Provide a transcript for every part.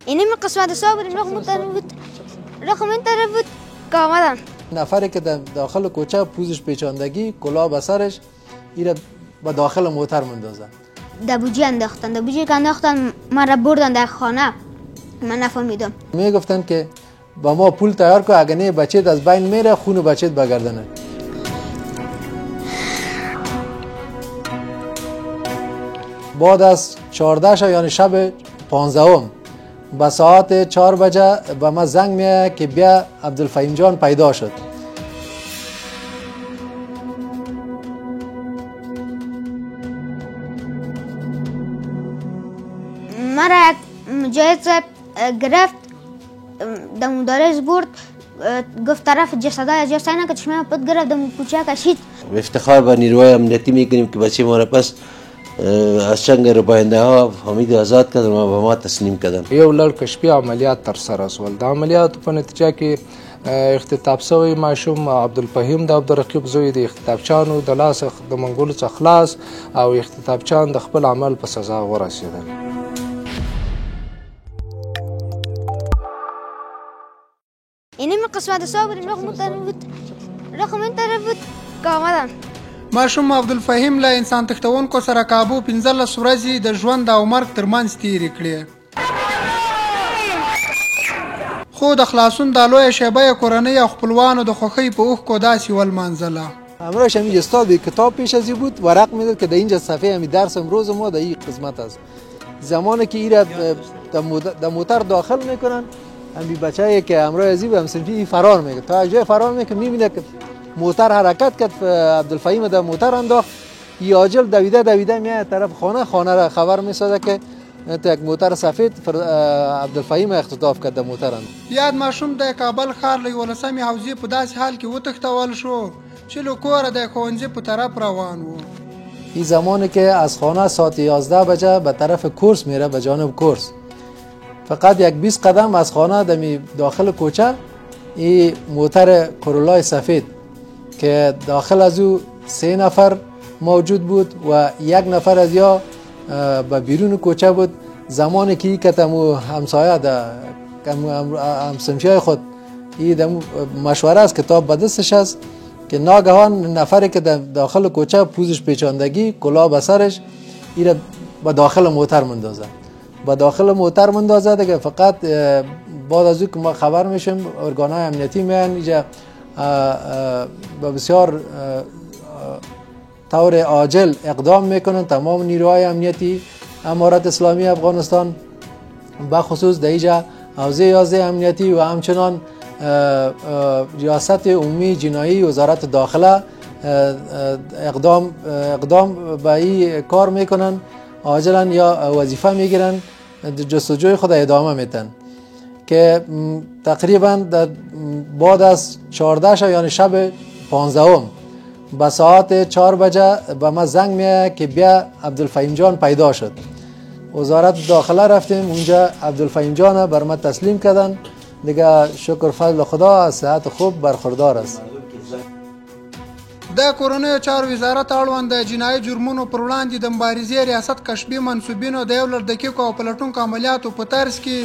این من قسمت صابر رقم این طرف بود که آمدن نفری که داخل کوچه پوزش پیچاندگی کلاه به سرش ایره به داخل موتر مندازن. دبوجی که انداختن من را بردن در خانه. من نفهمیدم. میگفتن که با ما پول تیار کن اگه نه بچت از بین میره خون بچت بگردنه. بعد از 14 یعنی شب 15 به ساعت 4 بجه به ما زنگ میه که بیا عبدالفهیم جان پیدا شد. مرا یک مجاهد گرفت در مدارس برد گفت طرف جسدای جساینا که چشمه پد گرفت در کوچه کشید. افتخار به نیروهای امنیتی میکنیم که بچه ما را پس از چنگ رباینده ها حمید آزاد کردن و به ما تسلیم کردن. یو لړ کشفي عملیات ترسره شول. د عملیاتو په نتیجه کې اختطاف شوی ماشوم عبدالفهیم د عبدالرقیب زوی د اختطافچانو د لاس د منګولو څخه خلاص او اختطافچان د خپل عمل په سزا ورسېدل. این من قسمت صابر رقم این طرف بود که آمدن. ماشوم عبدالفهیم له انسان تښتونکو سره کابو 15 ورځې د ژوند او مرګ ترمنځ تېرې کړې. خو د خلاصون د لویه شیبه کورنۍ او خپلوانو د خوښۍ په اوښکو داسې ولمانځله. امروز همین استاد کتاب پیش ازی بود ورق میداد که در اینجا صفحه همین درس امروز ما در این قسمت است. زمانی که ایره در موتر داخل میکنن همین بچه‌ای که امروز ازی به همسنفی فرار میکنه تا جای فرار میکنه میبینه که موتر حرکت کرد عبدالفهیم در موتر انداخت یاجل دویده میاد طرف خانه را خبر میساده که یک موتر سفید عبدالفهیم اختطاف کرد در موتر انداخت. یاد ماشوم د کابل ښار له 11مې حوزې په داسې حال کې وتښتول شو چې له کوره د ښوونځي په طرف روان و. این زمانی که از خانه ساعت 11 بجه به طرف کورس میره به جانب کورس فقط یک 20 قدم از خانه داخل کوچه این موتر کورولای سفید که داخل از او 3 نفر موجود بود و 1 نفر از یا به بیرون کوچه بود. زمانی که کتمو همسایه همسنفیای خود این مشوره است کتاب به دستش است که ناگهان نفری که داخل کوچه پوزش پیچاندگی کلاه به سرش این به داخل موتر مندازه. با داخل موتر مندازه دیگه فقط بعد از او که ما خبر میشیم ارگانهای امنیتی میان اینجا با بسیار طور عاجل اقدام میکنن تمام نیروهای امنیتی امارت اسلامی افغانستان بخصوص در اینجا حوزه 11 امنیتی و همچنان ریاست عمومی جنایی وزارت داخله اقدام به این کار میکنن عاجلا یا وظیفه میگیرن جستجوی خود ادامه میتن که تقریبا بعد از 14 یعنی شب 15 به ساعت 4 بجه به ما زنگ میه که بیا عبدالفهیم جان پیدا شد. وزارت داخله رفتیم اونجا عبدالفهیم جان بر ما تسلیم کردن دیگه شکر فضل خدا از صحت خوب برخوردار است. د کورنیو چارو وزارت اړوند د جنایي جرمونو پر وړاندې د مبارزې ریاست کشفي منصوبینو د یو لړ دقیقو او پلټونکو عملیاتو په طرز کې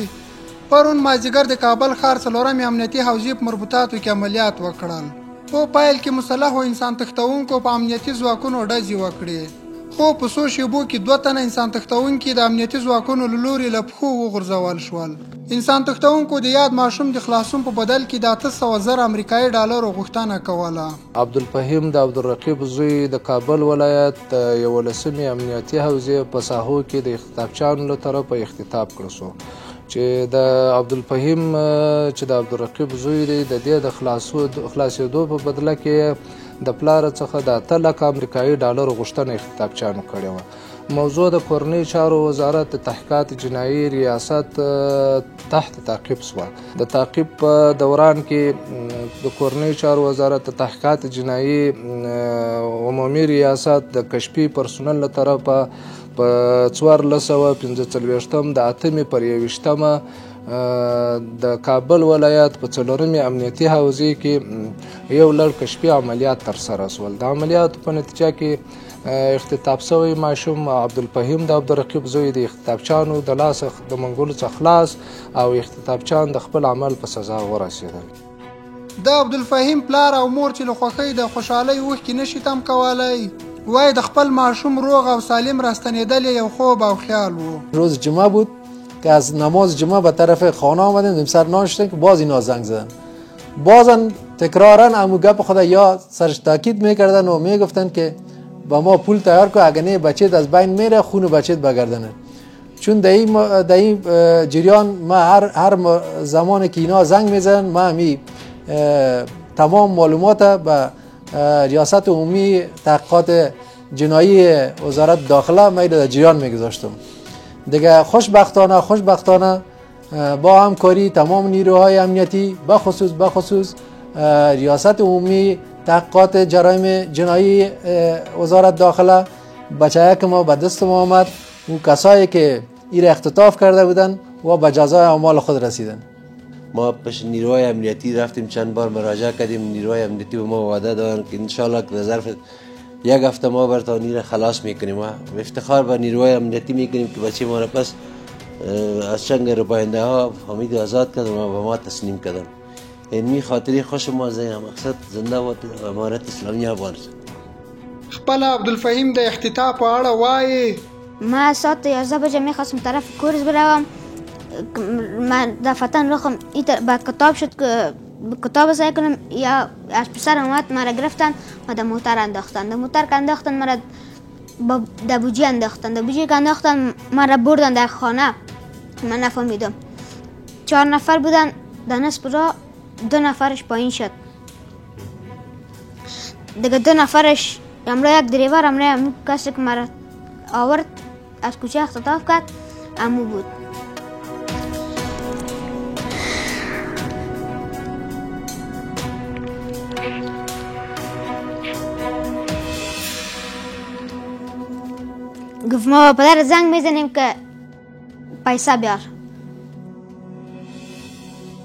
پرون مازدیګر د کابل ښار څلورمې امنیتي حوزې په مربوطاتو کې عملیات وکړل. په پایل کې مسلحو انسان تښتونکو په امنیتي ځواکونو ډزې وکړې. خو په څو شیبو کې 2 تنه انسان تښتونکي د امنیتي ځواکونو له لوري له پښو وغورځول شول. انسان تښتونکو د یاد ماشوم د خلاصون په بدل کې د 800,000 امریکایي ډالرو غوښتنه کوله. عبدالفهیم د عبدالرقیب زوی د کابل ولایت د 11مې امنیتي حوزې په ساحو کې د اختطافچانو له طرفه اختطاف کړی شو چې د عبدالفهیم چې د عبدالرقیب زوی دی د دې د خلاصېدو په بدله کې د پلار څخه د 8 لک امریکایي ډالرو غوښتنه اختطافچانو کړې وه. موضوع د کورنۍ چارو وزارت د تحقیقات جنایي ریاست تحت تعقیب شوه. د تعقیب په دوران کې د کورنۍ چارو وزارت د تحقیقات جنایي عمومي ریاست د کشفي پرسونل له طرفه په 1445 د 8مې پر 21مه د کابل ولایت په 4مې امنیتي حوزې کې یو لړ کشفي عملیات ترسره شول. د عملیاتو په نتیجه کې اختطاف شوی ماشوم عبدالفهیم د عبدالرقیب زوی د اختطافچیانو د لاسه د منګولو څخه خلاص او اختطافچیان د خپل عمل په سزا ورسېدل. د عبدالفهیم پلار او مور چې له خوښۍ د خوشحالۍ اوښکې نشي تم کولی، وای د خپل ماشوم روغ او سالم راستنېدل یو خوب او خیال و. روز جمعه بود که از نماز جمعه به طرف خانه آمدیم، نیم سر ناشتیم که باز اینا زنگ زدن. بازن تکرارن امو گپ خدا یا سرش تاکید میکردن و میگفتن که با ما پول تیار کو، اگه نه بچت از بین میره، خون بچت بگردنه. چون در این جریان ما هر زمانی که اینا زنگ میزنن ما همی تمام معلومات به ریاست عمومی تحقیقات جنایی وزارت داخله ما در جریان میگذاشتم. دیگه خوشبختانه با همکاری تمام نیروهای امنیتی بخصوص ریاست عمومی تحقیقات جرایم جنایی وزارت داخله، بچه‌ها که ما به دست ما آمد و کسایی که این اختطاف کرده بودن و به جزای اعمال خود رسیدن. ما پیش نیروهای امنیتی رفتیم، چند بار مراجعه کردیم. نیروهای امنیتی به ما وعده دادن که انشالله در ظرف یک هفته ما برتانی را خلاص میکنیم. و افتخار به نیروهای امنیتی میکنیم که بچه ما را پس از چنگ رباینده ها حمید آزاد کرد و به ما تسلیم کردن. علمی خاطری خوش ما مقصد زنده و امارت اسلامی افغانستان. خپل عبدالفهیم د اختطاف په اړه وایي ما ساعت 11 بجه میخواستم طرف کورس بروم. من دفتن رخم با کتاب شد که کتاب سعی کنم، یا از پسر اومد مرا گرفتن و در موتر انداختن مرا در بوجی انداختن مرا بردن در خانه. من نفهمیدم 4 نفر بودن، در نصف راه 2 نفرش پایین شد. دیگه 2 نفرش امرا یک دریور امرا کسی که مرا آورد از کوچه اختطاف کرد امو بود. گفت ما پدر زنگ میزنیم که پیسه بیار.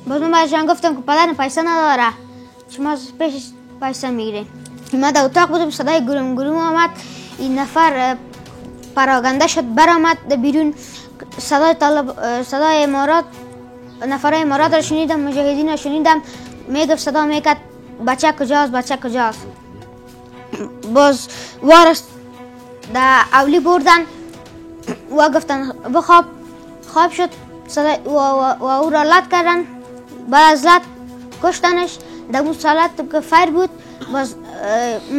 باز من برشان گفتم که پدر پیسه نداره، شما پیش پیسه میگیریم. ما در اتاق بودم، صدای گروم آمد. این نفر پراگنده شد برآمد بیرون. صدای امارات، نفرای امارات را شنیدم، مجاهدین را شنیدم. میگفت صدا میکرد بچه کجاست. باز وارست در اولی بردن و گفتن بخواب. خواب شد و او را لط کردن. بعد از لط کشتنش. در اون سالت که فیر بود، باز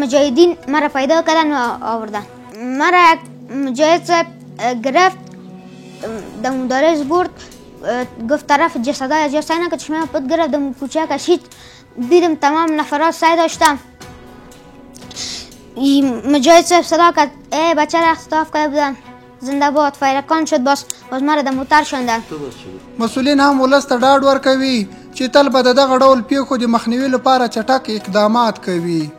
مجاهدین مرا پیدا کردن و آوردن. مرا یک مجاهد گرفت، در مدارس برد، گفت طرف جسدای جاسینه که چشمه پت گرفت، در کوچه کشید. دیدم تمام نفرات سعی داشتم. مجاهد صدا کرد ای بچه را اختطاف کرده بودن، زنده باد. فیرکان شد. باز مرا د موټر شوندل. مسؤلین هم ولس ته ډاډ ورکوي چې تل به د دغه ډول پیښو د مخنیوي لپاره چټک اقدامات کوي.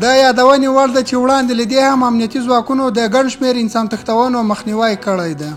دا یادونې وړ ده چې وړاندې له دې هم امنیتي ځواکونو د ګڼ شمېر انسان تښتونو مخنیوی کړی ده.